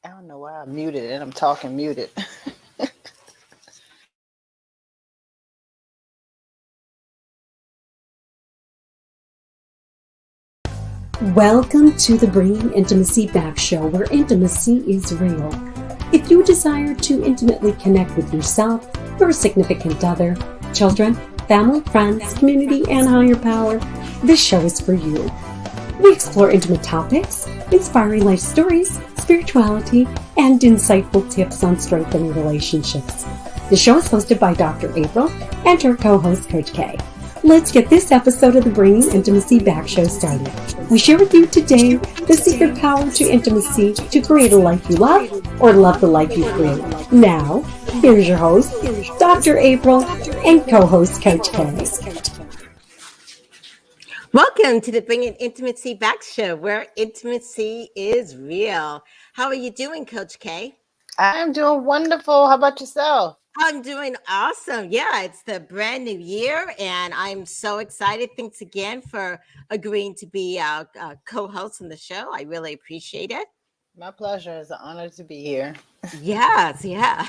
I don't know why I muted it and I'm talking muted. Welcome to the Bringing Intimacy Back show, where intimacy is real. If you desire to intimately connect with yourself, your significant other, children, family, friends, community, and higher power, this show is for you. We explore intimate topics, inspiring life stories, spirituality, and insightful tips on strengthening relationships. The show is hosted by Dr. April and her co-host, Coach K. Let's get this episode of the Bringing Intimacy Back show started. We share with you today the secret power to intimacy to create a life you love or love the life you create. Now, here's your host, Dr. April, and co-host, Coach K. Welcome to the Bringing Intimacy Back show, where intimacy is real. How are you doing, Coach K? I'm doing wonderful. How about yourself? I'm doing awesome. Yeah, it's the brand new year, and I'm so excited. Thanks again for agreeing to be a co-host on the show. I really appreciate it. My pleasure. It's an honor to be here. Yes, yeah.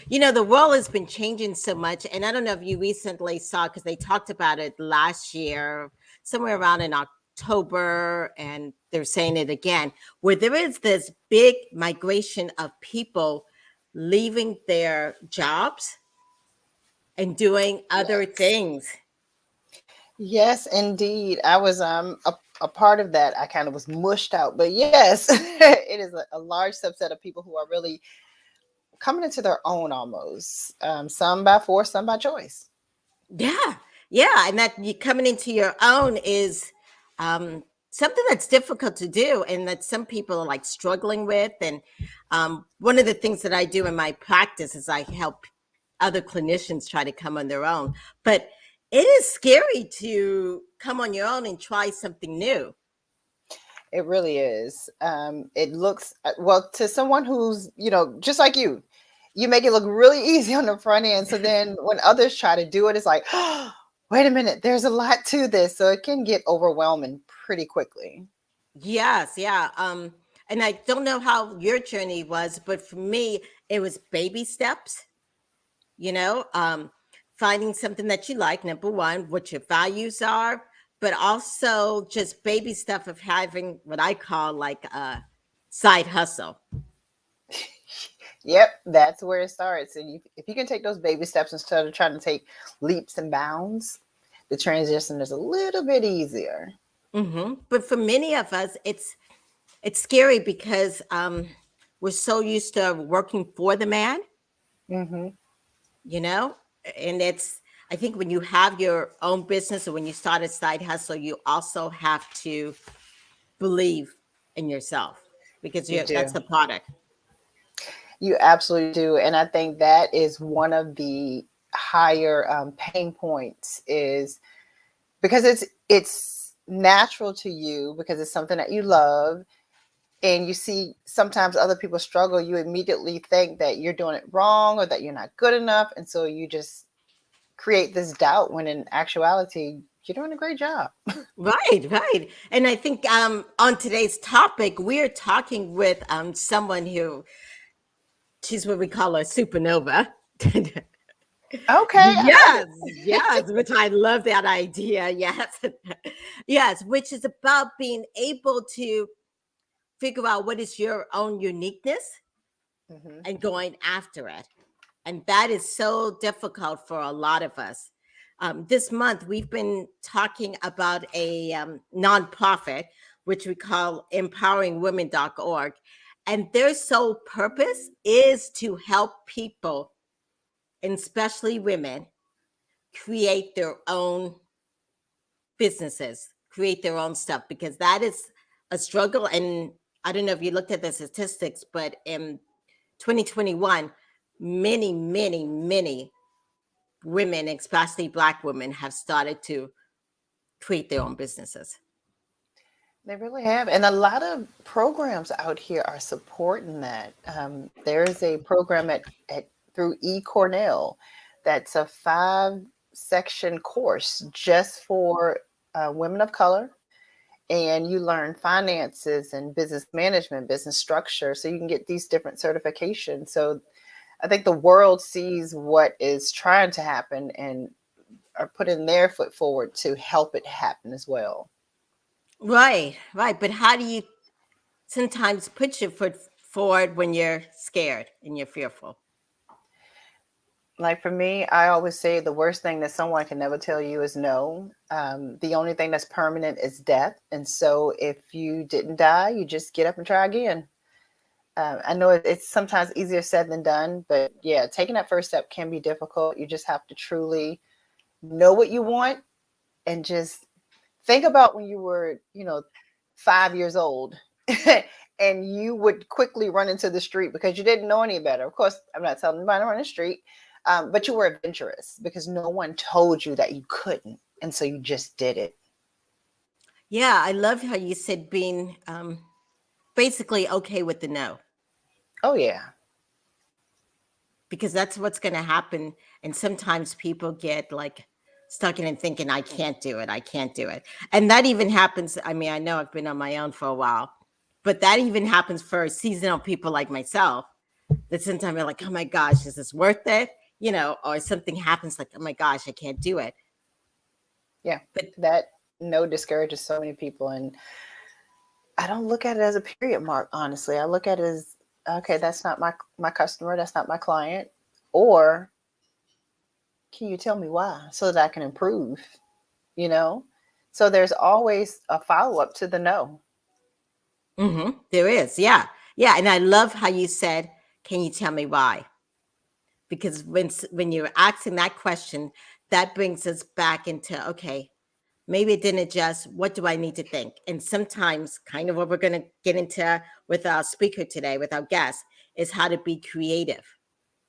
You know, the world has been changing so much, and I don't know if you recently saw, because they talked about it last year, somewhere around in October, and they're saying it again, where there is this big migration of people leaving their jobs and doing other things. Yes, indeed. I was a part of that. I kind of was mushed out, but yes, it is a large subset of people who are really coming into their own almost. Some by force, some by choice. Yeah, and that you coming into your own is something that's difficult to do, and that some people are like struggling with. And one of the things that I do in my practice is I help other clinicians try to come on their own. But it is scary to come on your own and try something new. It really is. It looks, well, to someone who's, just like you make it look really easy on the front end. So then when others try to do it, it's like, oh, wait a minute, there's a lot to this. So it can get overwhelming pretty quickly. Yes, yeah. And I don't know how your journey was, but for me, it was baby steps, you know, finding something that you like, number one, what your values are, but also just baby stuff of having what I call like a side hustle. Yep, that's where it starts. And if you can take those baby steps instead of trying to take leaps and bounds, the transition is a little bit easier. But for many of us, it's scary because we're so used to working for the man, Mm-hmm. you know, and I think when you have your own business or when you start a side hustle, you also have to believe in yourself because You that's do. the product. You absolutely do. And I think that is one of the higher pain points is because it's natural to you because it's something that you love and you see sometimes other people struggle, you immediately think that you're doing it wrong or that you're not good enough. And so you just create this doubt when in actuality, you're doing a great job. Right. And I think on today's topic, we're talking with someone who she's what we call a supernova. Okay. Yes, which I love that idea. Yes. Yes, which is about being able to figure out what is your own uniqueness Mhm. and going after it. And that is so difficult for a lot of us. This month, we've been talking about a nonprofit, which we call empoweringwomen.org. And their sole purpose is to help people, and especially women, create their own businesses, create their own stuff, because that is a struggle. And I don't know if you looked at the statistics, but in 2021, many women, especially Black women, have started to create their own businesses. They really have. And a lot of programs out here are supporting that. There is a program through Cornell that's a 5-section course just for women of color. and you learn finances and business management, business structure, so you can get these different certifications. So I think the world sees what is trying to happen and are putting their foot forward to help it happen as well. Right, right. But how do you sometimes put your foot forward when you're scared and you're fearful? Like for me, I always say the worst thing that someone can never tell you is no. The only thing that's permanent is death. And so if you didn't die, you just get up and try again. I know it's sometimes easier said than done, but yeah, taking that first step can be difficult. You just have to truly know what you want and just think about when you were, 5 years old and you would quickly run into the street because you didn't know any better. Of course, I'm not telling anybody to run the street, but you were adventurous because no one told you that you couldn't. And so you just did it. Yeah, I love how you said being basically okay with the no, Oh, yeah. because that's what's going to happen. And sometimes people get like stuck in and thinking, I can't do it. I can't do it. And that even happens. I mean, I know I've been on my own for a while, but that even happens for seasonal people like myself, that sometimes you're like, oh my gosh, is this worth it? Or something happens like, oh my gosh, I can't do it. Yeah. But That no discourages so many people. And I don't look at it as a period mark, honestly. I look at it as, okay, that's not my customer, that's not my client. Or can you tell me why so that I can improve? You know? So there's always a follow-up to the no. there is. Yeah. Yeah. And I love how you said, can you tell me why? Because when you're asking that question, that brings us back into, okay, maybe it didn't adjust. What do I need to think? And sometimes, kind of what we're going to get into with our speaker today, with our guest, is how to be creative.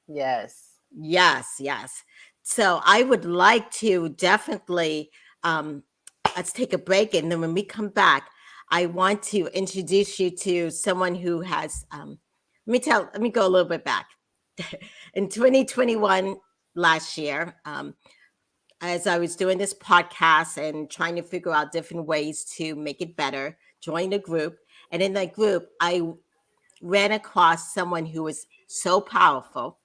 Yes. Yes, yes. So I would like to definitely let's take a break, and then when we come back, I want to introduce you to someone who has. Let me go a little bit back. In 2021, last year, as I was doing this podcast and trying to figure out different ways to make it better, joined a group. And in that group, I ran across someone who was so powerful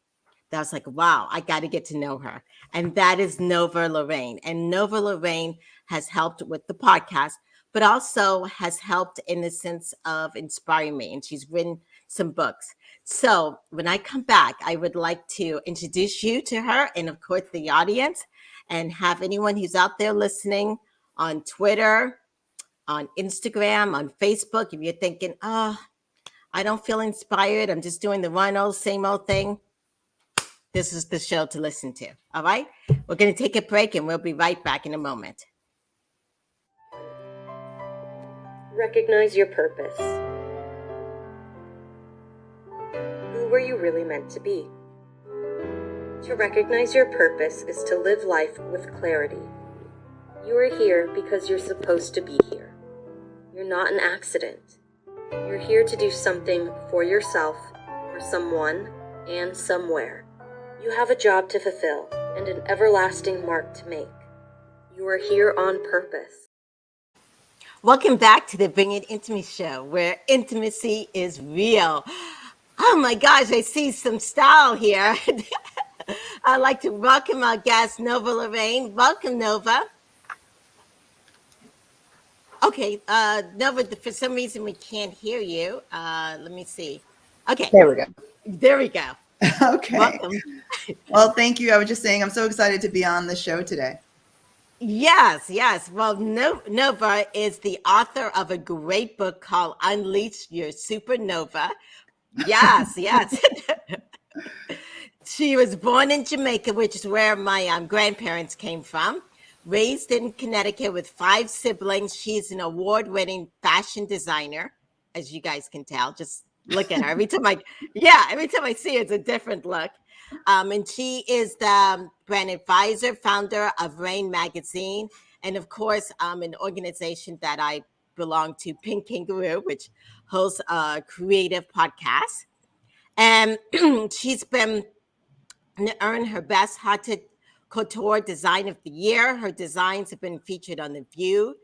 that I was like, wow, I got to get to know her. And that is Nova Lorraine. And Nova Lorraine has helped with the podcast, but also has helped in the sense of inspiring me. And she's written some books. So when I come back, I would like to introduce you to her and, of course, the audience, and have anyone who's out there listening on Twitter, on Instagram, on Facebook. If you're thinking, oh, I don't feel inspired, I'm just doing the same old thing, this is the show to listen to. All right. We're going to take a break and we'll be right back in a moment. Recognize your purpose. Who were you really meant to be? To recognize your purpose is to live life with clarity. You are here because you're supposed to be here. You're not an accident. You're here to do something for yourself, for someone, and somewhere. You have a job to fulfill and an everlasting mark to make. You are here on purpose. Welcome back to the Bring It Intimacy Show, where intimacy is real. Oh my gosh, I see some style here. I'd like to welcome our guest, Nova Lorraine. Welcome, Nova. Okay, Nova, for some reason we can't hear you. Let me see. Okay. There we go. There we go. Okay. Welcome. Well, thank you. I was just saying, I'm so excited to be on the show today. Yes, yes. Well, Nova is the author of a great book called Unleash Your Supernova. Yes, yes. She was born in Jamaica, which is where my grandparents came from. Raised in Connecticut with 5 siblings. She's an award-winning fashion designer, as you guys can tell. Just look at her. Every time I see her, it's a different look. And she is the brand advisor, founder of Raine Magazine, and of course, an organization that I belong to, Pink Kangaru, which hosts a creative podcast. And she's been earned her best Haute Couture Design of the Year. Her designs have been featured on The View,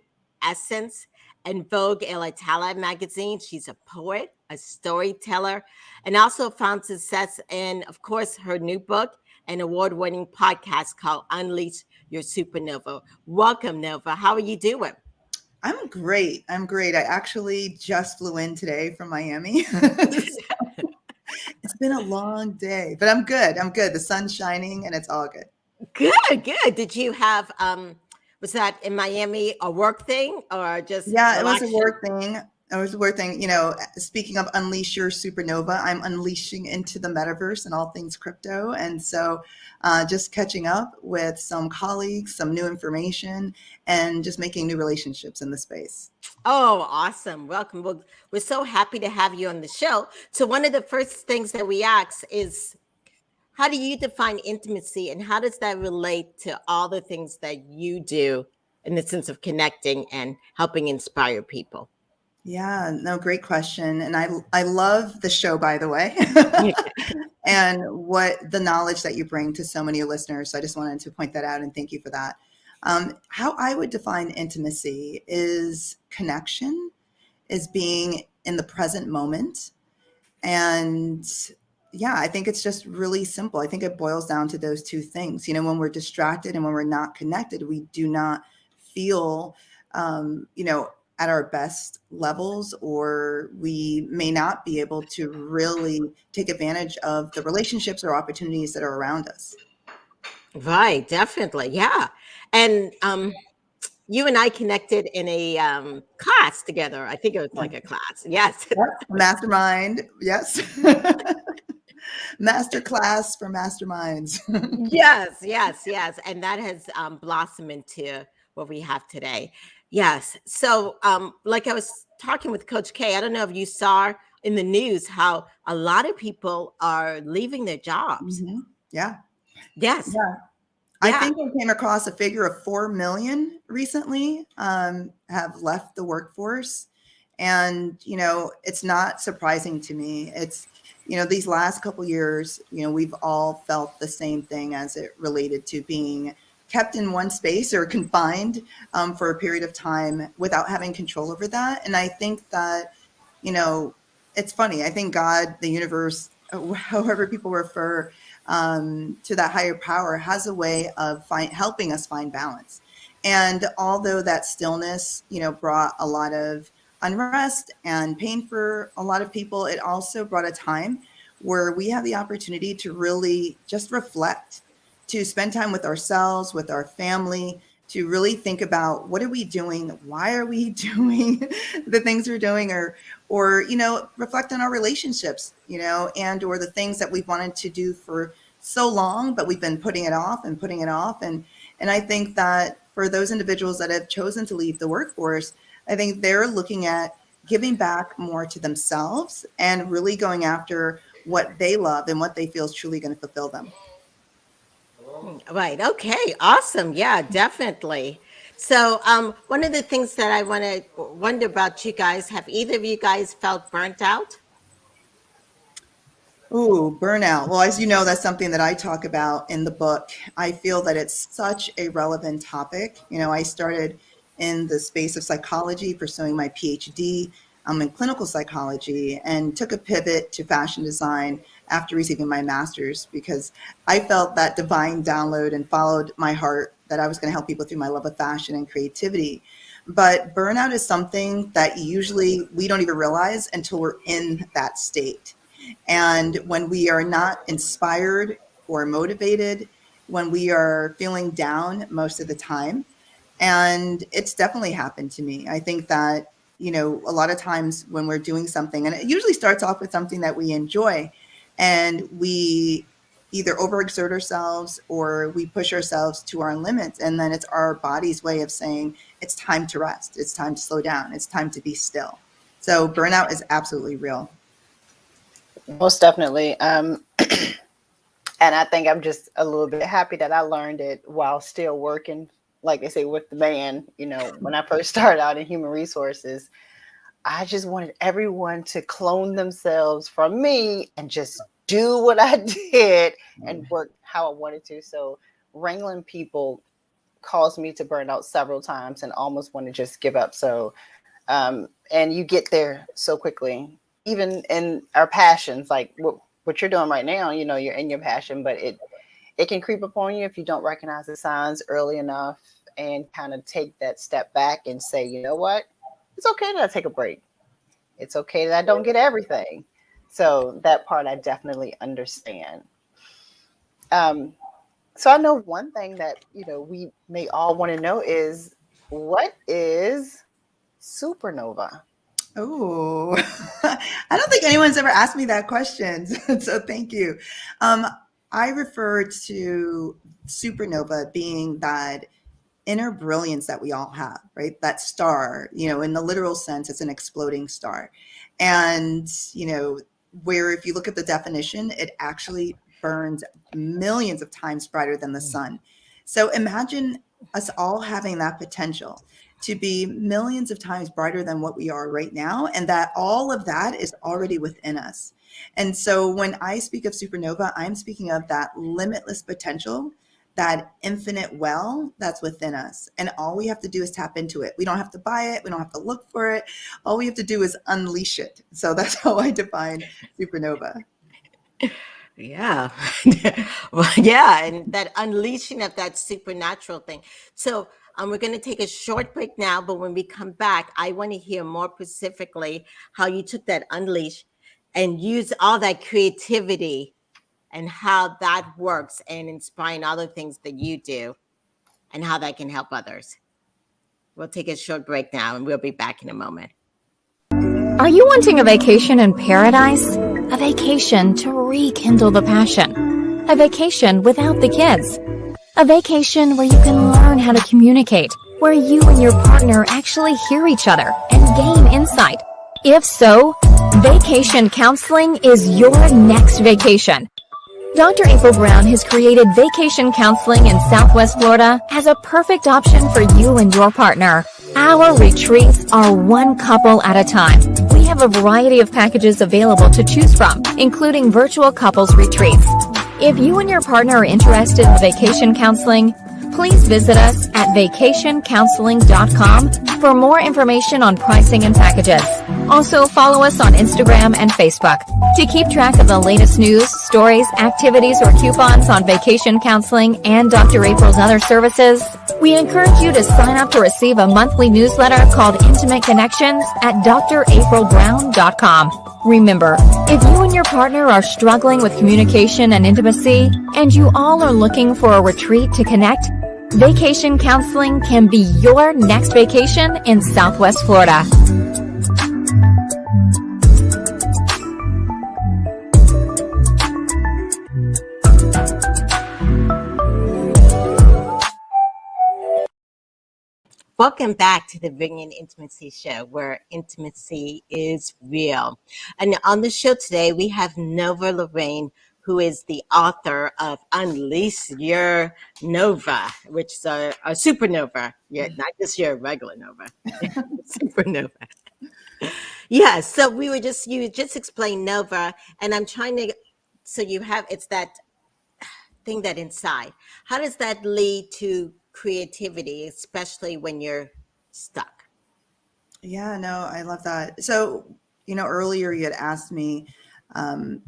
Essence, and Vogue Italia magazine. She's a poet, a storyteller, and also found success in, of course, her new book, an award-winning podcast called Unleash Your Supernova. Welcome, Nova. How are you doing? I'm great. I'm great. I actually just flew in today from Miami. It's been a long day, but I'm good. I'm good. The sun's shining and it's all good. Good, good. Did you have was that in Miami a work thing or just Yeah, it was a relaxing? work thing. It was a work thing. You know, speaking of unleash your supernova, I'm unleashing into the metaverse and all things crypto. And so just catching up with some colleagues, some new information, and just making new relationships in the space. Oh, awesome. Welcome. Well, we're so happy to have you on the show. So one of the first things that we ask is, how do you define intimacy and how does that relate to all the things that you do in the sense of connecting and helping inspire people? Yeah, no, great question. And I love the show, by the way, and what the knowledge that you bring to so many listeners. So I just wanted to point that out and thank you for that. How I would define intimacy is connection, is being in the present moment. And yeah, I think it's just really simple. I think it boils down to those two things. You know, when we're distracted and when we're not connected, we do not feel, you know, at our best levels, or we may not be able to really take advantage of the relationships or opportunities that are around us. Right, definitely. Yeah. And you and I connected in a class together. I think it was like a class. Yes. Yep. Mastermind. Yes. Master class for masterminds. Yes, yes, yes. And that has blossomed into what we have today. Yes. So, like I was talking with Coach K, I don't know if you saw in the news how a lot of people are leaving their jobs. Mhm. Yeah. Yes. Yeah. I Yeah. think I came across a figure of 4 million recently have left the workforce. And, you know, it's not surprising to me. It's, you know, these last couple years, you know, we've all felt the same thing as it related to being kept in one space or confined for a period of time without having control over that. And I think that, you know, it's funny. I think God, the universe, however people refer to that higher power, has a way of helping us find balance. And although that stillness, you know, brought a lot of unrest and pain for a lot of people, it also brought a time where we have the opportunity to really just reflect, to spend time with ourselves, with our family, to really think about what are we doing, why are we doing the things we're doing, or you know, reflect on our relationships, you know, and or the things that we've wanted to do for so long, but we've been putting it off and putting it off. And I think that for those individuals that have chosen to leave the workforce, I think they're looking at giving back more to themselves and really going after what they love and what they feel is truly going to fulfill them. Right. Okay. Awesome. Yeah, definitely. So, one of the things that I want to wonder about you guys, have either of you guys felt burnt out? Ooh, burnout. Well, as you know, that's something that I talk about in the book. I feel that it's such a relevant topic. You know, I started in the space of psychology, pursuing my PhD in clinical psychology, and took a pivot to fashion design after receiving my master's because I felt that divine download and followed my heart that I was going to help people through my love of fashion and creativity. But burnout is something that usually we don't even realize until we're in that state. And when we are not inspired or motivated, when we are feeling down most of the time, and it's definitely happened to me. I think that, you know, a lot of times when we're doing something, and it usually starts off with something that we enjoy, and we either overexert ourselves or we push ourselves to our limits. And then it's our body's way of saying, it's time to rest. It's time to slow down. It's time to be still. So burnout is absolutely real. Most definitely. And I think I'm just a little bit happy that I learned it while still working, like they say, with the man. You know, when I first started out in human resources, I just wanted everyone to clone themselves from me and just do what I did and work how I wanted to. So wrangling people caused me to burn out several times and almost want to just give up. So And you get there so quickly, even in our passions, like what you're doing right now, you know, you're in your passion, but it can creep upon you if you don't recognize the signs early enough and kind of take that step back and say, you know what, it's okay that I take a break. It's okay that I don't get everything. So that part I definitely understand. So I know one thing that, you know, we may all want to know is, what is supernova? Oh, I don't think anyone's ever asked me that question. So thank you. I refer to supernova being that inner brilliance that we all have, right? That star, you know, in the literal sense, it's an exploding star. And, you know, where if you look at the definition, it actually burns millions of times brighter than the sun. So imagine us all having that potential to be millions of times brighter than what we are right now, and that all of that is already within us. And so when I speak of supernova, I'm speaking of that limitless potential, that infinite well that's within us. And all we have to do is tap into it. We don't have to buy it. We don't have to look for it. All we have to do is unleash it. So that's how I define supernova. Yeah. Well, yeah. And that unleashing of that supernatural thing. So we're going to take a short break now, but when we come back, I want to hear more specifically how you took that unleash and use all that creativity and how that works and inspiring other things that you do and how that can help others. We'll take a short break now and we'll be back in a moment. Are you wanting a vacation in paradise? A vacation to rekindle the passion. A vacation without the kids. A vacation where you can learn how to communicate, where you and your partner actually hear each other and gain insight. If so, vacation counseling is your next vacation. Dr. April Brown has created vacation counseling in Southwest Florida as a perfect option for you and your partner. Our retreats are one couple at a time. We have a variety of packages available to choose from, including virtual couples retreats. If you and your partner are interested in vacation counseling, please visit us at vacationcounseling.com for more information on pricing and packages. Also, follow us on Instagram and Facebook. To keep track of the latest news, stories, activities, or coupons on vacation counseling and Dr. April's other services, we encourage you to sign up to receive a monthly newsletter called Intimate Connections at draprilbrown.com. Remember, if you and your partner are struggling with communication and intimacy, and you all are looking for a retreat to connect, vacation counseling can be your next vacation in Southwest Florida. Welcome back to the Bringing Intimacy Show, where intimacy is real. And on the show today, we have Nova Lorraine, who is the author of Unleash Your Nova, which is a supernova. Yeah, not just your regular nova, supernova. Yeah, so you just explained Nova, and I'm trying to, so you have, it's that thing that inside. How does that lead to creativity, especially when you're stuck? Yeah, no, I love that. So, you know, earlier you had asked me,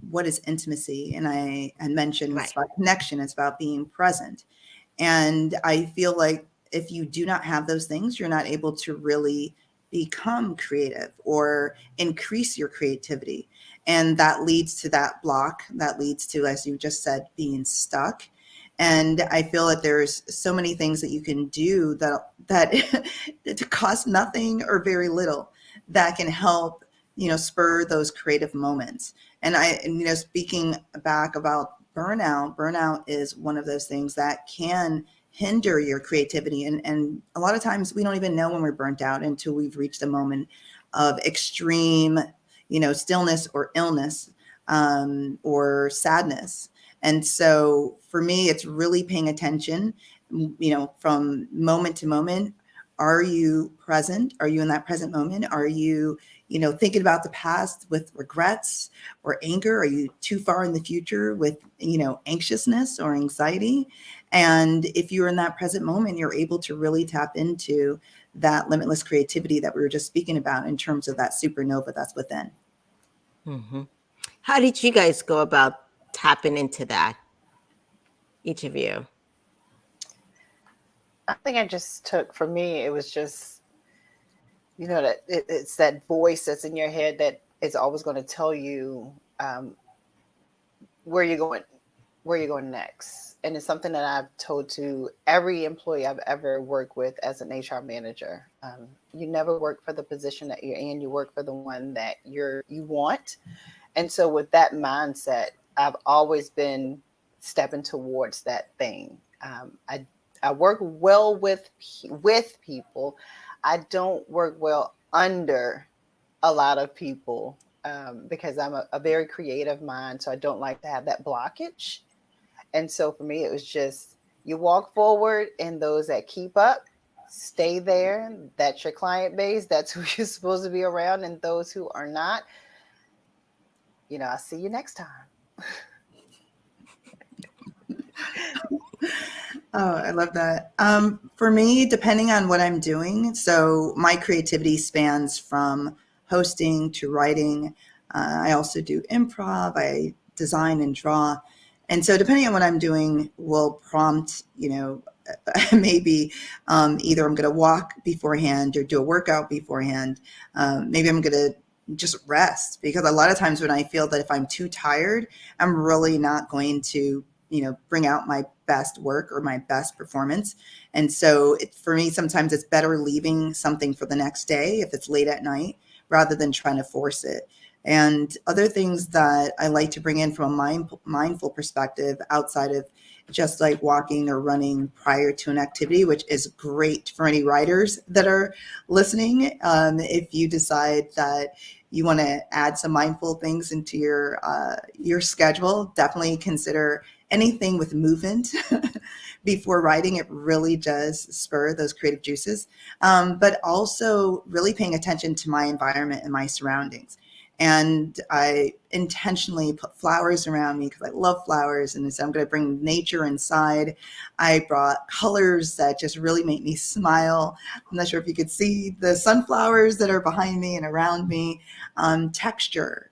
what is intimacy? And I had mentioned it's about connection, it's about being present. And I feel like if you do not have those things, you're not able to really become creative or increase your creativity. And that leads to that block, that leads to, as you just said, being stuck. And I feel that there's so many things that you can do that cost nothing or very little that can help, you know, spur those creative moments. And you know, speaking back about burnout is one of those things that can hinder your creativity. And a lot of times we don't even know when we're burnt out until we've reached a moment of extreme, you know, stillness or illness, or sadness. And so for me, it's really paying attention, you know, from moment to moment. Are you present? Are you in that present moment? Are you thinking about the past with regrets or anger? Are you too far in the future with, anxiousness or anxiety? And if you're in that present moment, you're able to really tap into that limitless creativity that we were just speaking about in terms of that supernova that's within. Mm-hmm. How did you guys go about tapping into that, each of you? I think I just took, for me, it was just, that it's that voice that's in your head that is always going to tell you where you're going next. And it's something that I've told to every employee I've ever worked with as an HR manager. You never work for the position that you're in, you work for the one that you want. And so with that mindset, I've always been stepping towards that thing. I work well with people. I don't work well under a lot of people because I'm a very creative mind. So I don't like to have that blockage. And so for me, it was just, you walk forward, and those that keep up, stay there. That's your client base. That's who you're supposed to be around. And those who are not, I'll see you next time. Oh, I love that. For me, depending on what I'm doing, so my creativity spans from hosting to writing. I also do improv, I design and draw. And so depending on what I'm doing will prompt, maybe either I'm going to walk beforehand or do a workout beforehand. Maybe I'm going to just rest, because a lot of times when I feel that if I'm too tired, I'm really not going to, bring out my best work or my best performance. And so for me, sometimes it's better leaving something for the next day if it's late at night, rather than trying to force it. And other things that I like to bring in from a mindful perspective outside of just like walking or running prior to an activity, which is great for any writers that are listening. If you decide that you want to add some mindful things into your schedule, definitely consider anything with movement before writing. It really does spur those creative juices, but also really paying attention to my environment and my surroundings. And I intentionally put flowers around me because I love flowers. And so I'm going to bring nature inside. I brought colors that just really make me smile. I'm not sure if you could see the sunflowers that are behind me and around me. Texture,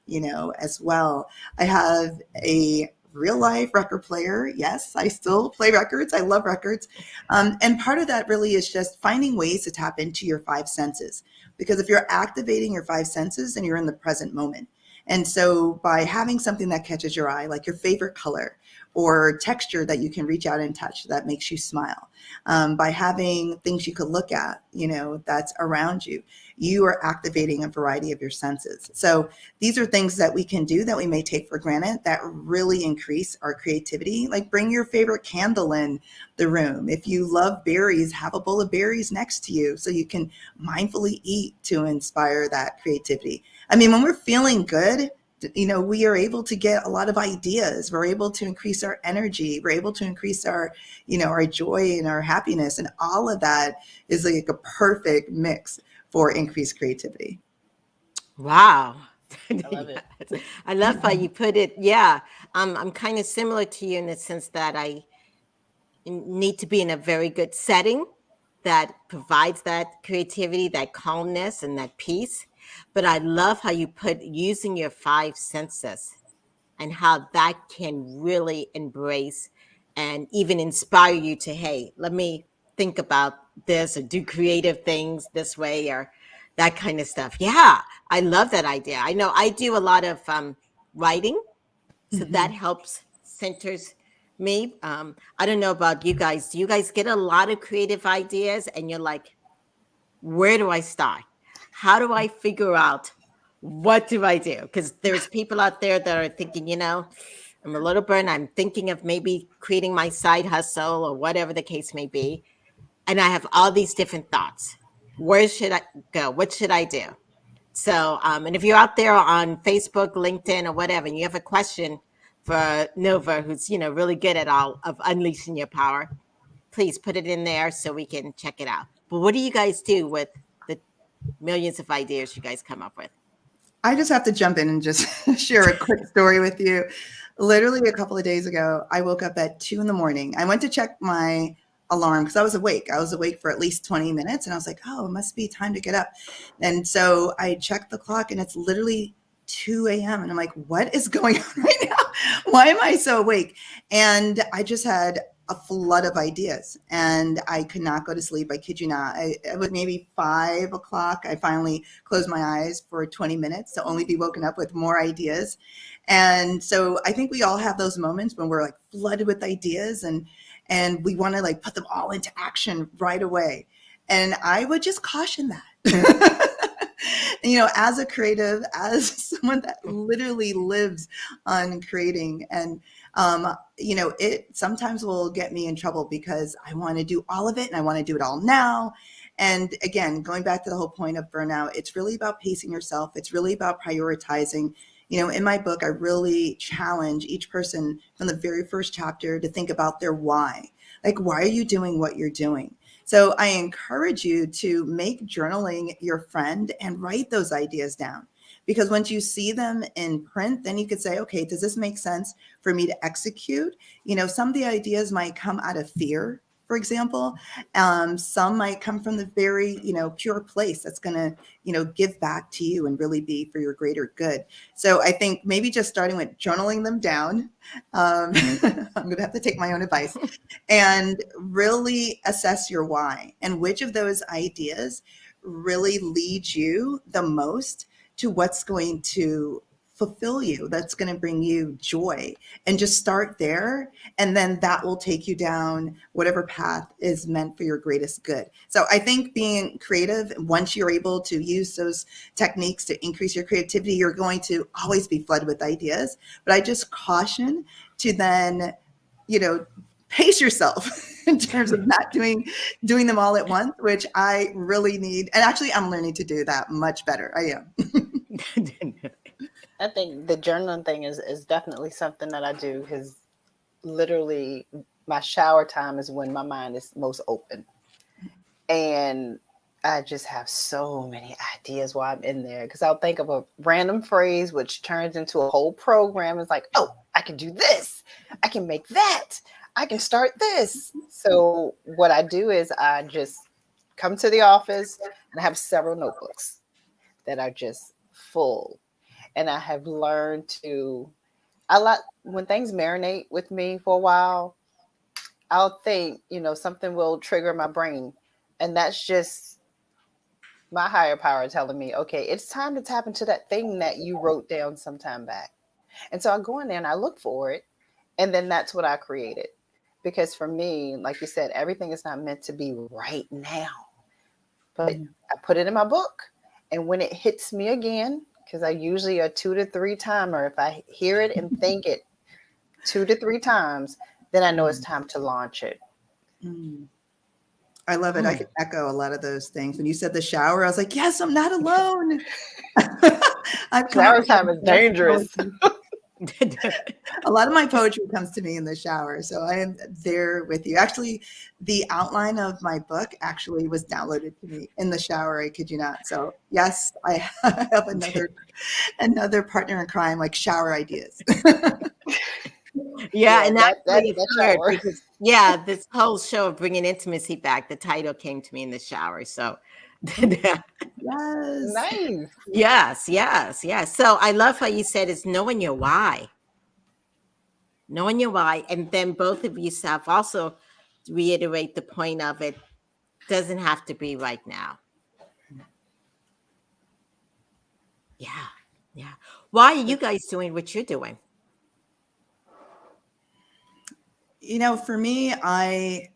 as well. I have a real life record player. Yes, I still play records. I love records. And part of that really is just finding ways to tap into your five senses. Because if you're activating your five senses, then you're in the present moment. And so by having something that catches your eye, like your favorite color or texture that you can reach out and touch that makes you smile, by having things you could look at, that's around you, you are activating a variety of your senses. So these are things that we can do that we may take for granted that really increase our creativity. Like bring your favorite candle in the room. If you love berries, have a bowl of berries next to you so you can mindfully eat to inspire that creativity. I mean, when we're feeling good, we are able to get a lot of ideas. We're able to increase our energy. We're able to increase our, our joy and our happiness. And all of that is like a perfect mix for increased creativity. Wow. I love it. I love how you put it. Yeah. I'm kind of similar to you in the sense that I need to be in a very good setting that provides that creativity, that calmness, and that peace. But I love how you put using your five senses and how that can really embrace and even inspire you to, hey, let me think about this or do creative things this way or that kind of stuff. Yeah, I love that idea. I know I do a lot of writing, so that helps centers me. I don't know about you guys. Do you guys get a lot of creative ideas and you're like, where do I start? How do I figure out what do I do? Because there's people out there that are thinking, I'm a little burnt. I'm thinking of maybe creating my side hustle or whatever the case may be. And I have all these different thoughts. Where should I go? What should I do? So, and if you're out there on Facebook, LinkedIn, or whatever, and you have a question for Nova, who's, really good at all of unleashing your power, please put it in there so we can check it out. But what do you guys do with the millions of ideas you guys come up with? I just have to jump in and just share a quick story with you. Literally a couple of days ago, I woke up at 2 a.m. I went to check my alarm because I was awake. I was awake for at least 20 minutes and I was like, oh, it must be time to get up. And so I checked the clock and it's literally 2 a.m. And I'm like, what is going on right now? Why am I so awake? And I just had a flood of ideas and I could not go to sleep. I kid you not. It was maybe 5 o'clock. I finally closed my eyes for 20 minutes to only be woken up with more ideas. And so I think we all have those moments when we're like flooded with ideas and we want to like put them all into action right away. And I would just caution that. You know, as a creative, as someone that literally lives on creating, and you know, it sometimes will get me in trouble because I want to do all of it and I want to do it all now. And again, going back to the whole point of burnout, it's really about pacing yourself. It's really about prioritizing. You know, in my book, I really challenge each person from the very first chapter to think about their why. Like, why are you doing what you're doing? So I encourage you to make journaling your friend and write those ideas down. Because once you see them in print, then you could say, okay, does this make sense for me to execute? You know, some of the ideas might come out of fear, for example. Some might come from the very, you know, pure place that's going to, you know, give back to you and really be for your greater good. So I think maybe just starting with journaling them down. I'm going to have to take my own advice and really assess your why and which of those ideas really leads you the most to what's going to fulfill you, that's going to bring you joy, and just start there. And then that will take you down whatever path is meant for your greatest good. So I think being creative, once you're able to use those techniques to increase your creativity, you're going to always be flooded with ideas. But I just caution to then, you know, pace yourself in terms of not doing them all at once, which I really need. And actually, I'm learning to do that much better. I am. I think the journaling thing is definitely something that I do, because literally my shower time is when my mind is most open. And I just have so many ideas while I'm in there, because I'll think of a random phrase, which turns into a whole program. It's like, oh, I can do this. I can make that. I can start this. So what I do is I just come to the office and I have several notebooks that are just full. And I have learned to, when things marinate with me for a while, I'll think, you know, something will trigger my brain. And that's just my higher power telling me, okay, it's time to tap into that thing that you wrote down some time back. And so I go in there and I look for it. And then that's what I created. Because for me, like you said, everything is not meant to be right now. But I put it in my book. And when it hits me again, because I usually a 2 to 3 timer, if I hear it and think it 2 to 3 times, then I know it's time to launch it. I love it. I can echo a lot of those things. When you said the shower, I was like, yes, I'm not alone. Shower time is dangerous. A lot of my poetry comes to me in the shower. So I am there with you. Actually, the outline of my book actually was downloaded to me in the shower. I kid you not. So yes, I have another partner in crime, like shower ideas. Yeah, and that's because this whole show of bringing intimacy back, the title came to me in the shower. So Yes. Yes. So I love how you said it's knowing your why. Knowing your why. And then both of you have also reiterate the point of it doesn't have to be right now. Yeah. Why are you guys doing what you're doing? You know, for me, I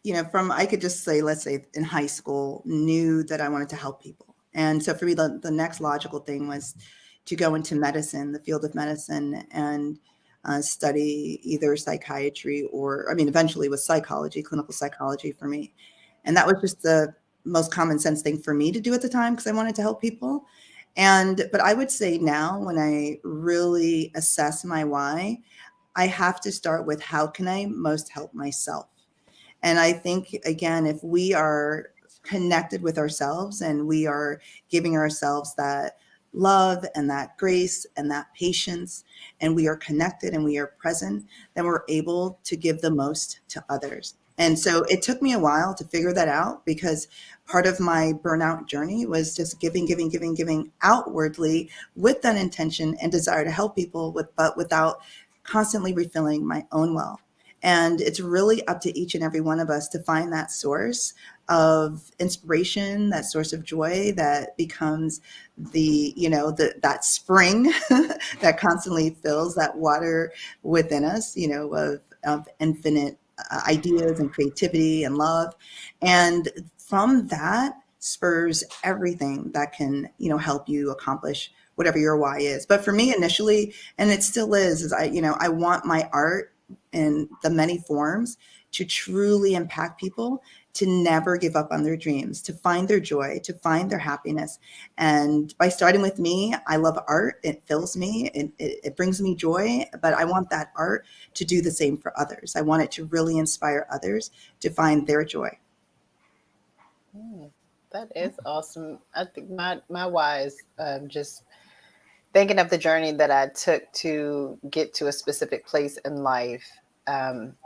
could just say, let's say in high school, knew that I wanted to help people. And so for me, the next logical thing was to go into medicine, the field of medicine, and study either psychiatry or, eventually was psychology, clinical psychology for me. And that was just the most common sense thing for me to do at the time because I wanted to help people. But I would say now, when I really assess my why, I have to start with how can I most help myself? And I think, again, if we are connected with ourselves and we are giving ourselves that love and that grace and that patience, and we are connected and we are present, then we're able to give the most to others. And so it took me a while to figure that out, because part of my burnout journey was just giving outwardly with that intention and desire to help people, but without constantly refilling my own well. And it's really up to each and every one of us to find that source of inspiration, that source of joy that becomes that spring that constantly fills that water within us, of infinite ideas and creativity and love. And from that spurs everything that can, help you accomplish whatever your why is. But for me initially, and it still is I want my art in the many forms to truly impact people, to never give up on their dreams, to find their joy, to find their happiness. And by starting with me, I love art. It fills me, it brings me joy, but I want that art to do the same for others. I want it to really inspire others to find their joy. That is awesome. I think my why is just thinking of the journey that I took to get to a specific place in life,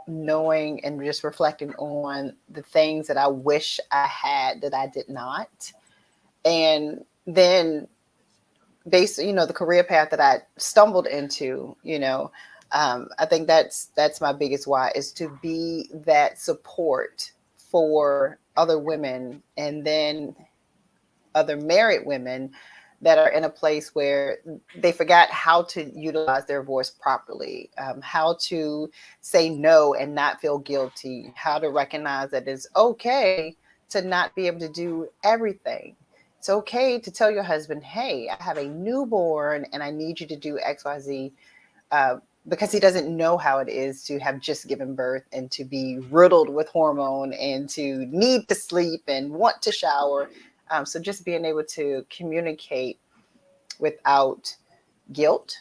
knowing and just reflecting on the things that I wish I had that I did not. And then the career path that I stumbled into, I think that's my biggest why, is to be that support for other women, and then other married women that are in a place where they forgot how to utilize their voice properly, how to say no and not feel guilty, how to recognize that it's okay to not be able to do everything. It's okay to tell your husband, hey, I have a newborn and I need you to do X, Y, Z, because he doesn't know how it is to have just given birth and to be riddled with hormone and to need to sleep and want to shower. So just being able to communicate without guilt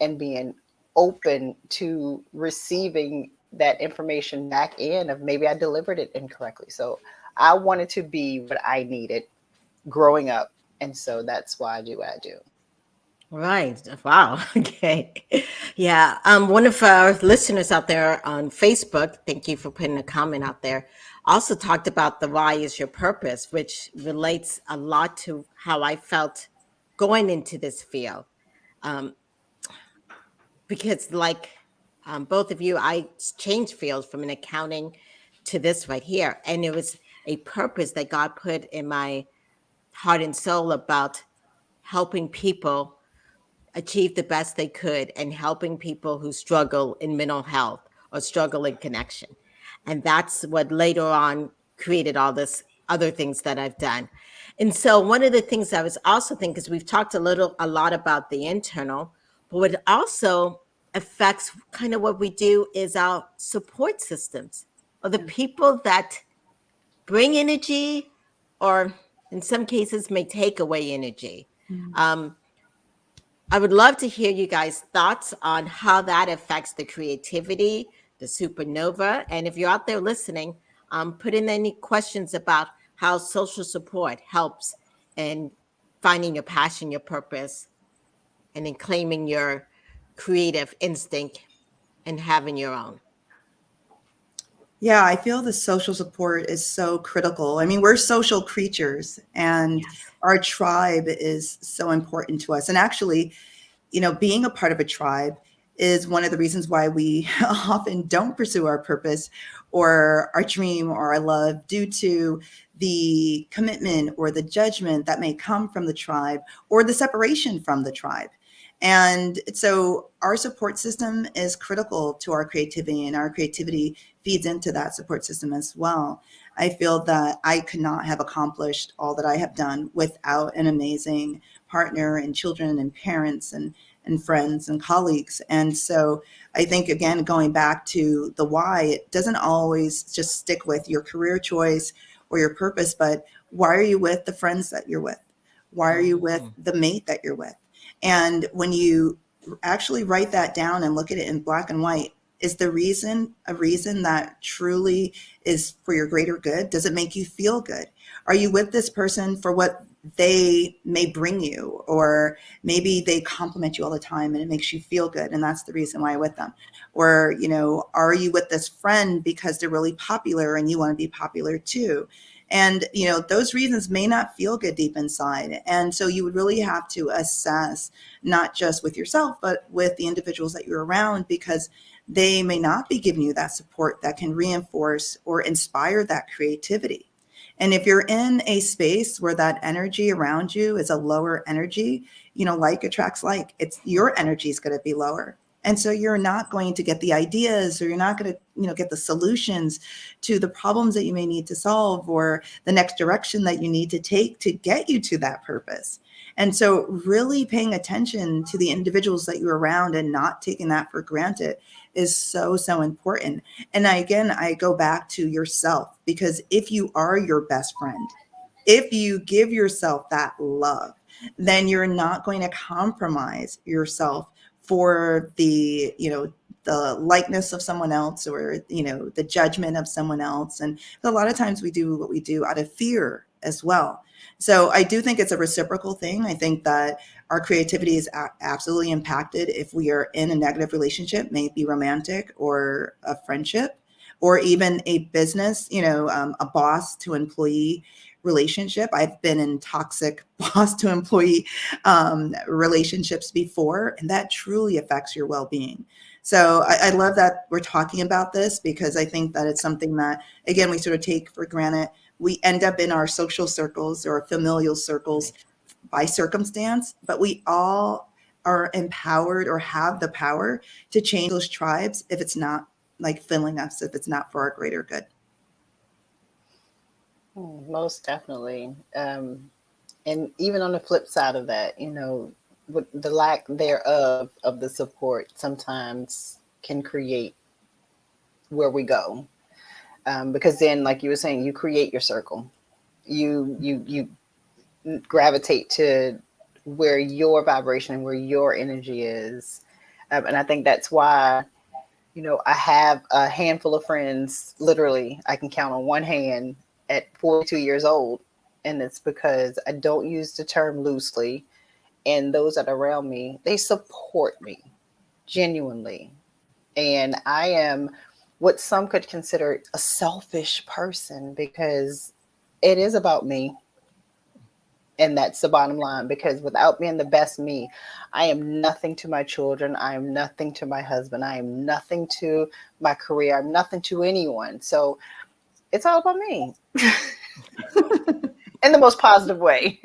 and being open to receiving that information back in of maybe I delivered it incorrectly. So I wanted to be what I needed growing up. And so that's why I do what I do. Right. Wow. Okay. Yeah. One of our listeners out there on Facebook, thank you for putting a comment out there, also talked about the why is your purpose, which relates a lot to how I felt going into this field. Because like both of you, I changed fields from an accounting to this right here. And it was a purpose that God put in my heart and soul about helping people achieve the best they could and helping people who struggle in mental health or struggle in connection. And that's what later on created all this other things that I've done. And so one of the things I was also thinking, because we've talked a lot about the internal, but what also affects kind of what we do is our support systems, or the people that bring energy, or in some cases may take away energy. I would love to hear you guys' thoughts on how that affects the creativity, the supernova. And if you're out there listening, put in any questions about how social support helps in finding your passion, your purpose, and in claiming your creative instinct and having your own. Yeah, I feel the social support is so critical. I mean, we're social creatures, and our tribe is so important to us. And actually, being a part of a tribe is one of the reasons why we often don't pursue our purpose or our dream or our love, due to the commitment or the judgment that may come from the tribe or the separation from the tribe. And so our support system is critical to our creativity, and our creativity feeds into that support system as well. I feel that I could not have accomplished all that I have done without an amazing partner and children and parents and friends and colleagues. And so I think, again, going back to the why, it doesn't always just stick with your career choice or your purpose, but why are you with the friends that you're with? Why are you with the mate that you're with? And when you actually write that down and look at it in black and white, is the reason a reason that truly is for your greater good? Does it make you feel good? Are you with this person for what they may bring you, or maybe they compliment you all the time and it makes you feel good, and that's the reason why you're with them. Or, are you with this friend because they're really popular and you want to be popular too? And, those reasons may not feel good deep inside. And so you would really have to assess, not just with yourself, but with the individuals that you're around, because they may not be giving you that support that can reinforce or inspire that creativity. And if you're in a space where that energy around you is a lower energy, like attracts like, it's your energy is going to be lower. And so you're not going to get the ideas, or you're not going to, get the solutions to the problems that you may need to solve, or the next direction that you need to take to get you to that purpose. And so really paying attention to the individuals that you're around and not taking that for granted is so, so important. And I go back to yourself, because if you are your best friend, if you give yourself that love, then you're not going to compromise yourself for the likeness of someone else, or, the judgment of someone else. And a lot of times we do what we do out of fear as well. So I do think it's a reciprocal thing. I think that our creativity is absolutely impacted if we are in a negative relationship, may it be romantic or a friendship, or even a business, a boss to employee relationship. I've been in toxic boss to employee relationships before, and that truly affects your well-being. So I love that we're talking about this, because I think that it's something that, again, we sort of take for granted. We end up in our social circles or familial circles by circumstance, but we all are empowered or have the power to change those tribes if it's not like filling us, if it's not for our greater good. Most definitely. And even on the flip side of that, with the lack thereof of the support sometimes can create where we go. Because then, like you were saying, you create your circle. You gravitate to where your vibration and where your energy is. And I think that's why, I have a handful of friends, literally, I can count on one hand, at 42 years old. And it's because I don't use the term loosely. And those that are around me, they support me genuinely. And I am what some could consider a selfish person, because it is about me. And that's the bottom line, because without being the best me, I am nothing to my children. I am nothing to my husband. I am nothing to my career. I'm nothing to anyone. So it's all about me in the most positive way.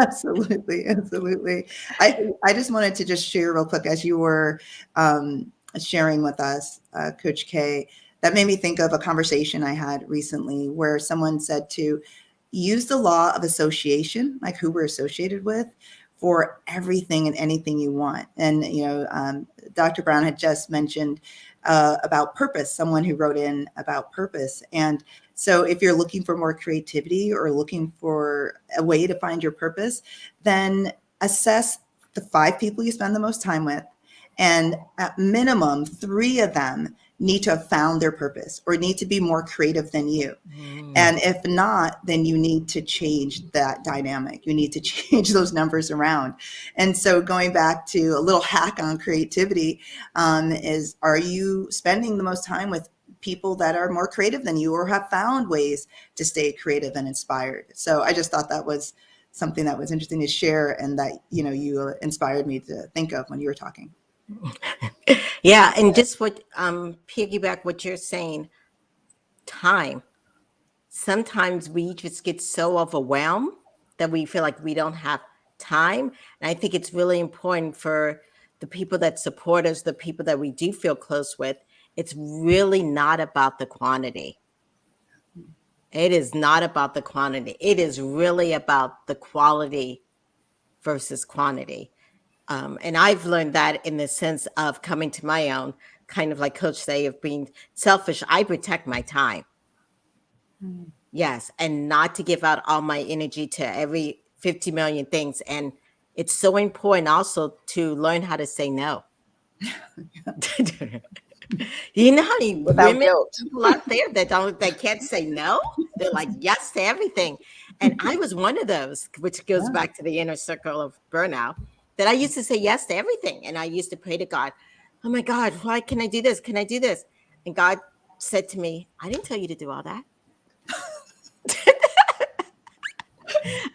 Absolutely. Absolutely. I just wanted to just share real quick, as you were sharing with us, Coach K, that made me think of a conversation I had recently where someone said to use the law of association, like who we're associated with, for everything and anything you want. And, Dr. Brown had just mentioned about purpose, someone who wrote in about purpose. And so if you're looking for more creativity or looking for a way to find your purpose, then assess the 5 people you spend the most time with. And at minimum, 3 of them need to have found their purpose or need to be more creative than you. And if not, then you need to change that dynamic. You need to change those numbers around. And so going back to a little hack on creativity is, are you spending the most time with people that are more creative than you or have found ways to stay creative and inspired? So I just thought that was something that was interesting to share, and that, you inspired me to think of when you were talking. Yeah, and just what piggyback what you're saying, time. Sometimes we just get so overwhelmed that we feel like we don't have time. And I think it's really important for the people that support us, the people that we do feel close with. It's really not about the quantity. It is not about the quantity. It is really about the quality versus quantity. And I've learned that in the sense of coming to my own, kind of like Coach say, of being selfish. I protect my time. Yes. And not to give out all my energy to every 50 million things. And it's so important also to learn how to say no. You know how many Without women guilt. people out there that can't say no? They're like yes to everything. And I was one of those, which goes Yeah. back to the inner circle of burnout, that I used to say yes to everything. And I used to pray to God, oh my God, why can I do this? Can I do this? And God said to me, I didn't tell you to do all that.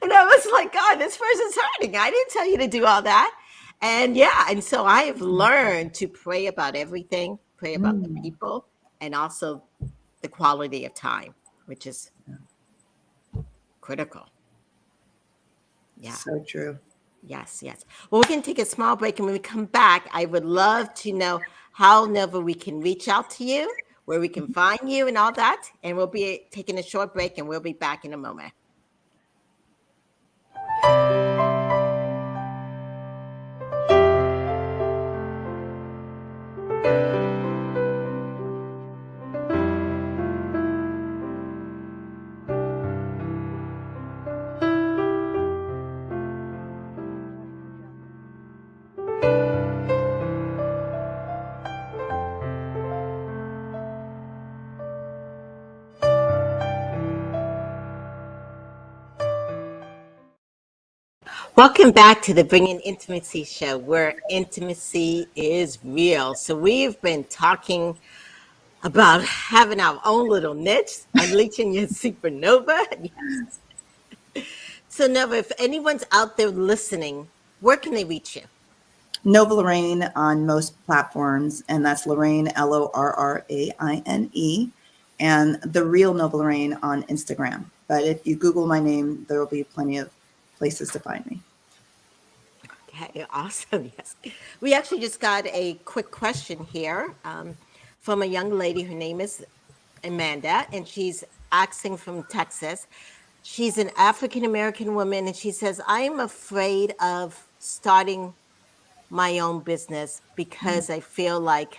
And I was like, God, this person's hurting. I didn't tell you to do all that. And yeah, and so I have learned to pray about everything, pray about the people, and also the quality of time, which is critical. Yeah. So true. Yes, yes. Well, we're going to take a small break. And when we come back, I would love to know how, Nova, we can reach out to you, where we can find you and all that. And we'll be taking a short break and we'll be back in a moment. Welcome back to the Bringing Intimacy show, where intimacy is real. So we've been talking about having our own little niche, unleashing your supernova. Yes. So Nova, if anyone's out there listening, where can they reach you? Nova Lorraine on most platforms, and that's Lorraine, Lorraine, and The Real Nova Lorraine on Instagram. But if you Google my name, there will be plenty of places to find me. Okay, awesome. Yes. We actually just got a quick question here from a young lady. Her name is Amanda, and she's asking from Texas. She's an African-American woman, and she says, I'm afraid of starting my own business because I feel like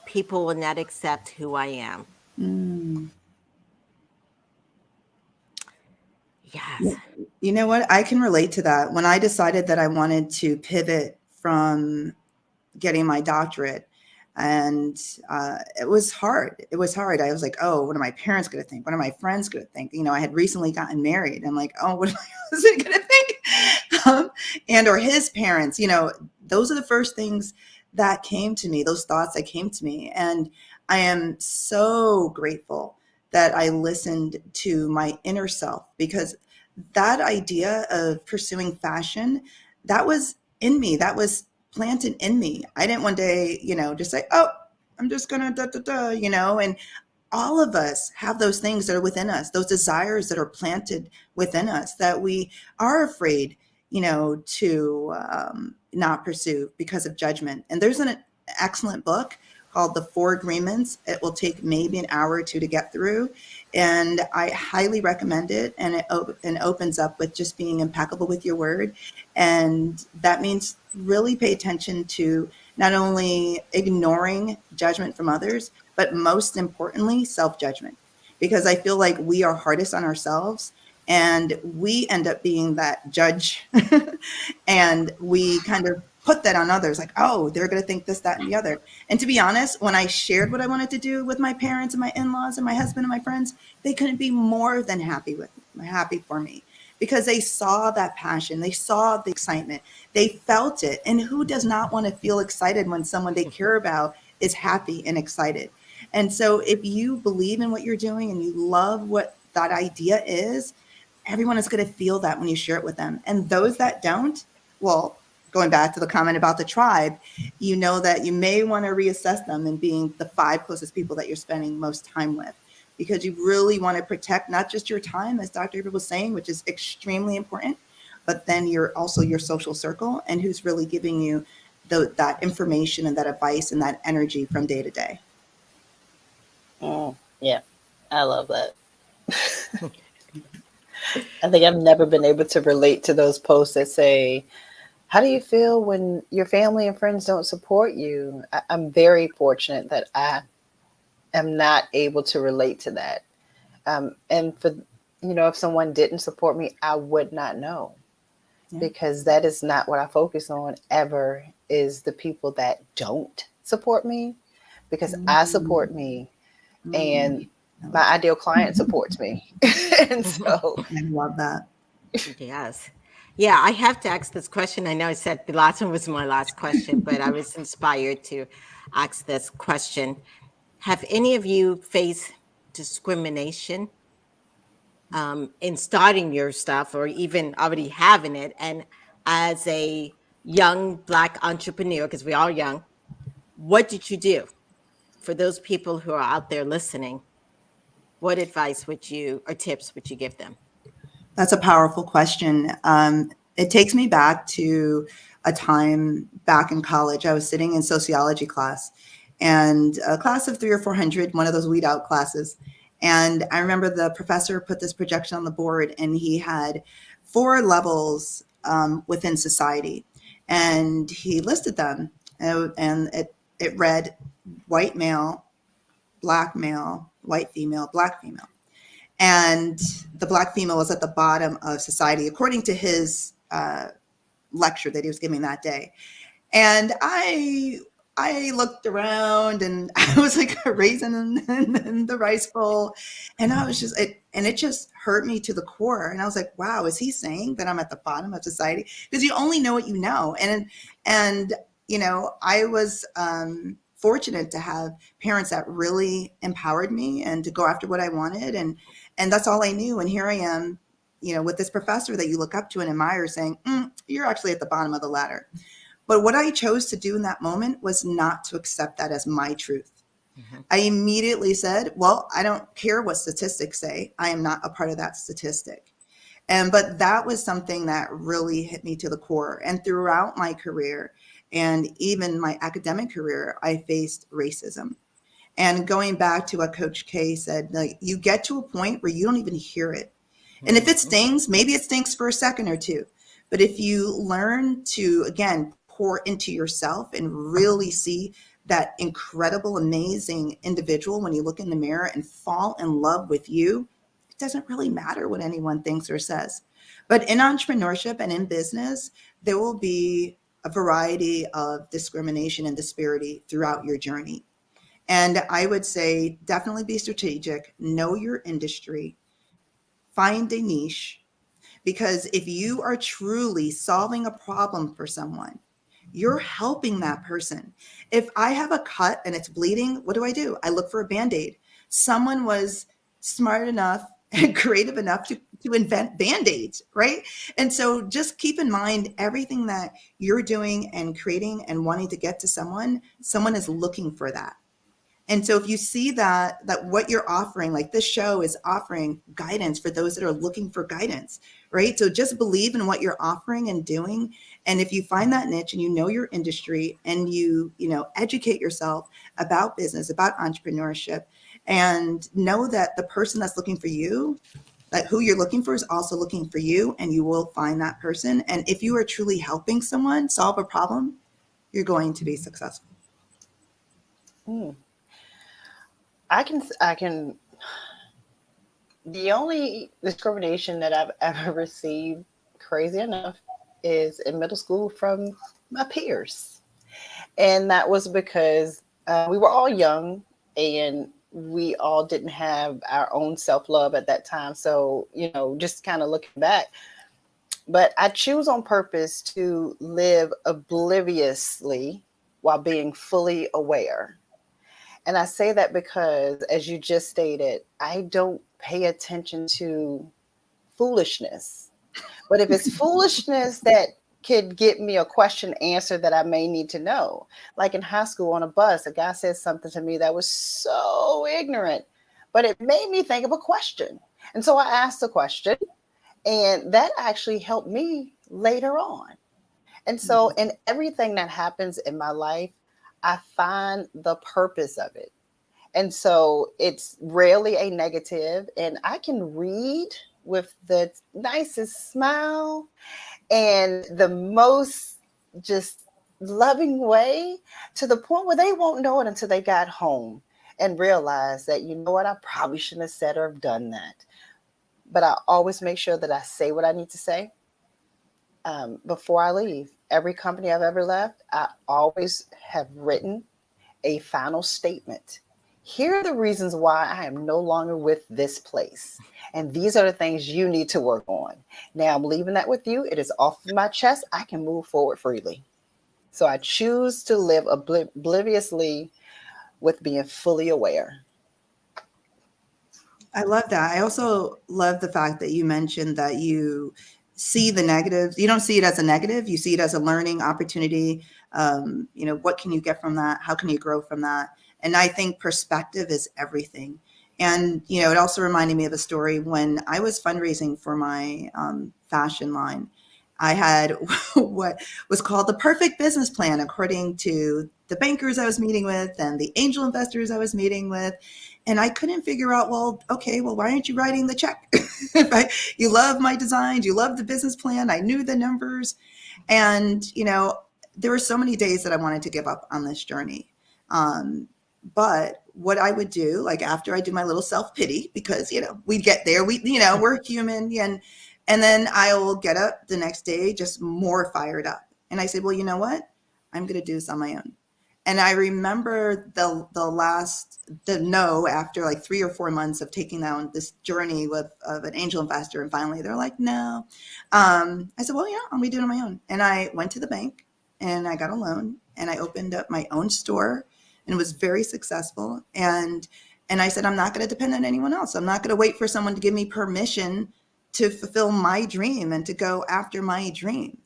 people will not accept who I am. Yes. You know what? I can relate to that. When I decided that I wanted to pivot from getting my doctorate, and it was hard. It was hard. I was like, oh, what are my parents going to think? What are my friends going to think? You know, I had recently gotten married. I'm like, oh, what are my husband going to think? And or his parents, you know, those are the first things that came to me, those thoughts that came to me. And I am so grateful that I listened to my inner self, because that idea of pursuing fashion, that was in me. That was planted in me. I didn't one day, you know, just say, oh, I'm just gonna you know, and all of us have those things that are within us, those desires that are planted within us that we are afraid, you know, to not pursue because of judgment. And there's an excellent book called The Four Agreements. It will take maybe an hour or two to get through, and I highly recommend it. And it opens up with just being impeccable with your word. And that means really pay attention to not only ignoring judgment from others, but most importantly, self-judgment. Because I feel like we are hardest on ourselves, and we end up being that judge and we kind of put that on others, like, oh, they're going to think this, that, and the other. And to be honest, when I shared what I wanted to do with my parents and my in-laws and my husband and my friends, they couldn't be more than happy for me, because they saw that passion, they saw the excitement, they felt it. And who does not want to feel excited when someone they care about is happy and excited? And so if you believe in what you're doing and you love what that idea is, everyone is going to feel that when you share it with them. And those that don't, well, going back to the comment about the tribe, you know that you may want to reassess them in being the 5 closest people that you're spending most time with, because you really want to protect not just your time, as Dr. April was saying, which is extremely important, but then you're also your social circle and who's really giving you that information and that advice and that energy from day to day. Yeah, I love that. I think I've never been able to relate to those posts that say, how do you feel when your family and friends don't support you? I'm very fortunate that I am not able to relate to that. And for, you know, if someone didn't support me, I would not know, because that is not what I focus on ever, is the people that don't support me, because I support me. And My ideal client supports me. And so I love that. Yes. Yeah, I have to ask this question. I know I said the last one was my last question, but I was inspired to ask this question. Have any of you faced discrimination in starting your stuff or even already having it? And as a young Black entrepreneur, because we are young, what did you do for those people who are out there listening? What advice would you or tips would you give them? That's a powerful question. It takes me back to a time back in college. I was sitting in sociology class, and a class of 300 or 400, one of those weed out classes. And I remember the professor put this projection on the board, and he had 4 levels within society, and he listed them, and it read white male, black male, white female, black female. And the Black female was at the bottom of society, according to his lecture that he was giving that day. And I looked around, and I was like a raisin in the rice bowl, and I was just it just hurt me to the core. And I was like, wow, is he saying that I'm at the bottom of society? Because you only know what you know. And you know, I was fortunate to have parents that really empowered me and to go after what I wanted, and that's all I knew. And here I am, you know, with this professor that you look up to and admire, saying, you're actually at the bottom of the ladder. But what I chose to do in that moment was not to accept that as my truth. Mm-hmm. I immediately said, well, I don't care what statistics say. I am not a part of that statistic. But that was something that really hit me to the core. And throughout my career and even my academic career, I faced racism. And going back to what Coach K said, like, you get to a point where you don't even hear it. And if it stings, maybe it stinks for a second or two. But if you learn to, again, pour into yourself and really see that incredible, amazing individual when you look in the mirror and fall in love with you, it doesn't really matter what anyone thinks or says. But in entrepreneurship and in business, there will be a variety of discrimination and disparity throughout your journey. And I would say definitely be strategic, know your industry, find a niche, because if you are truly solving a problem for someone, you're helping that person. If I have a cut and it's bleeding, what do? I look for a Band-Aid. Someone was smart enough and creative enough to invent Band-Aids, right? And so just keep in mind everything that you're doing and creating and wanting to get to someone is looking for that. And so if you see that what you're offering, like this show is offering guidance for those that are looking for guidance, right? So just believe in what you're offering and doing. And if you find that niche and you know your industry and you educate yourself about business, about entrepreneurship, and know that the person that's looking for you, that who you're looking for is also looking for you, and you will find that person. And if you are truly helping someone solve a problem, you're going to be successful. I can, the only discrimination that I've ever received, crazy enough, is in middle school from my peers. And that was because we were all young and we all didn't have our own self-love at that time. So, just kind of looking back, but I choose on purpose to live obliviously while being fully aware. And I say that because, as you just stated, I don't pay attention to foolishness. But if it's foolishness that could get me a question answered that I may need to know, like in high school on a bus, a guy said something to me that was so ignorant, but it made me think of a question. And so I asked the question, and that actually helped me later on. And so in everything that happens in my life, I find the purpose of it. And so it's rarely a negative. And I can read with the nicest smile and the most just loving way, to the point where they won't know it until they got home and realize that, you know what, I probably shouldn't have said or done that. But I always make sure that I say what I need to say before I leave. Every company I've ever left, I always have written a final statement here are the reasons why I am no longer with this place. And these are the things you need to work on. Now I'm leaving that with you. It is off my chest. I can move forward freely. So I choose to live obliviously with being fully aware. I love that. I also love the fact that you mentioned that you see the negatives. You don't see it as a negative. You see it as a learning opportunity. What can you get from that? How can you grow from that? And I think perspective is everything. And, it also reminded me of a story when I was fundraising for my fashion line. I had what was called the perfect business plan, according to the bankers I was meeting with and the angel investors I was meeting with. And I couldn't figure out, why aren't you writing the check? You love my designs, you love the business plan. I knew the numbers. And, there were so many days that I wanted to give up on this journey. But what I would do, like after I do my little self-pity, because, we'd get there, we're human. And then I will get up the next day just more fired up. And I said, well, you know what? I'm going to do this on my own. And I remember the no after like 3 or 4 months of taking down this journey of an angel investor. And finally they're like, no. I said, well, I'm going to do it on my own. And I went to the bank and I got a loan and I opened up my own store and it was very successful. And I said, I'm not going to depend on anyone else. I'm not going to wait for someone to give me permission to fulfill my dream and to go after my dream.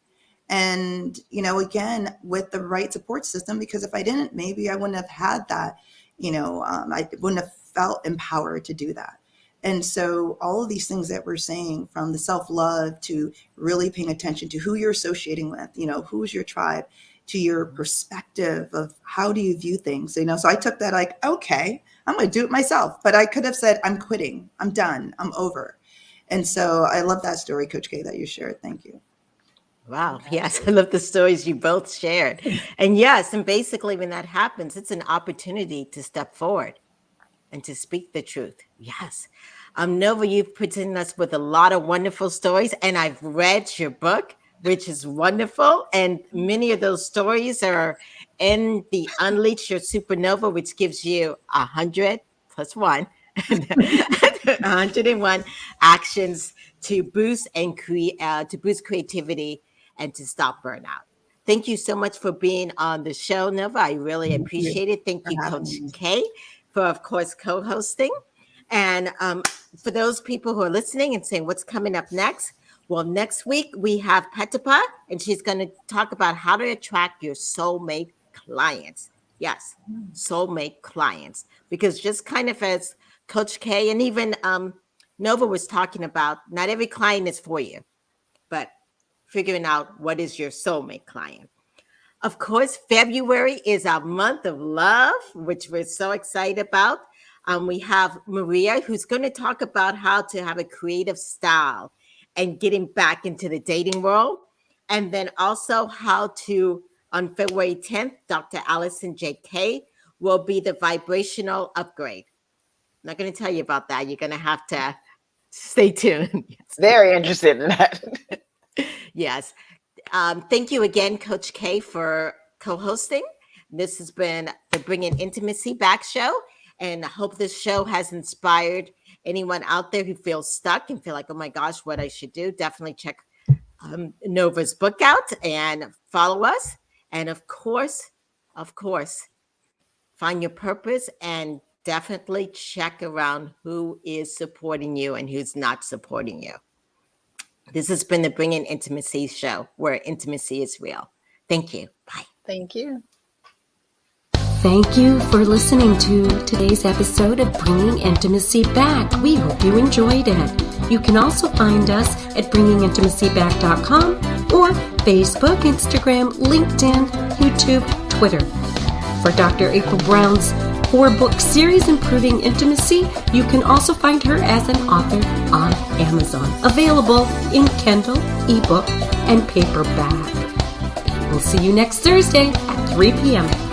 And, again, with the right support system, because if I didn't, maybe I wouldn't have had that, I wouldn't have felt empowered to do that. And so all of these things that we're saying, from the self-love to really paying attention to who you're associating with, who's your tribe, to your perspective of how do you view things, so I took that like, okay, I'm going to do it myself. But I could have said, I'm quitting, I'm done, I'm over. And so I love that story, Coach K, that you shared. Thank you. Wow. Yes. I love the stories you both shared. And yes, and basically when that happens, it's an opportunity to step forward and to speak the truth. Yes. Nova, you've presented us with a lot of wonderful stories, and I've read your book, which is wonderful. And many of those stories are in the Unleash Your Supernova, which gives you 100 plus 1. 101 actions to boost creativity and to stop burnout. Thank you so much for being on the show, Nova. I really appreciate it. Thank you, Coach K, for, of course, co-hosting. And for those people who are listening and saying, what's coming up next? Well, next week we have Petipa, and she's going to talk about how to attract your soulmate clients. Yes, soulmate clients. Because just kind of as Coach K and even Nova was talking about, not every client is for you, but figuring out what is your soulmate client. Of course, February is our month of love, which we're so excited about. We have Maria, who's going to talk about how to have a creative style and getting back into the dating world. And then also how to, on February 10th, Dr. Allison J.K. will be the vibrational upgrade. I'm not going to tell you about that. You're going to have to stay tuned. Yes. Very interested in that. Yes. Thank you again, Coach K, for co-hosting. This has been the Bringing Intimacy Back show. And I hope this show has inspired anyone out there who feels stuck and feel like, oh my gosh, what I should do. Definitely check Nova's book out and follow us. And of course, find your purpose and definitely check around who is supporting you and who's not supporting you. This has been the Bringing Intimacy show, where intimacy is real. Thank you. Bye. Thank you. Thank you for listening to today's episode of Bringing Intimacy Back. We hope you enjoyed it. You can also find us at bringingintimacyback.com or Facebook, Instagram, LinkedIn, YouTube, Twitter. For Dr. April Brown's 4-book series, Improving Intimacy, you can also find her as an author on Amazon. Available in Kindle, ebook, and paperback. We'll see you next Thursday at 3 p.m.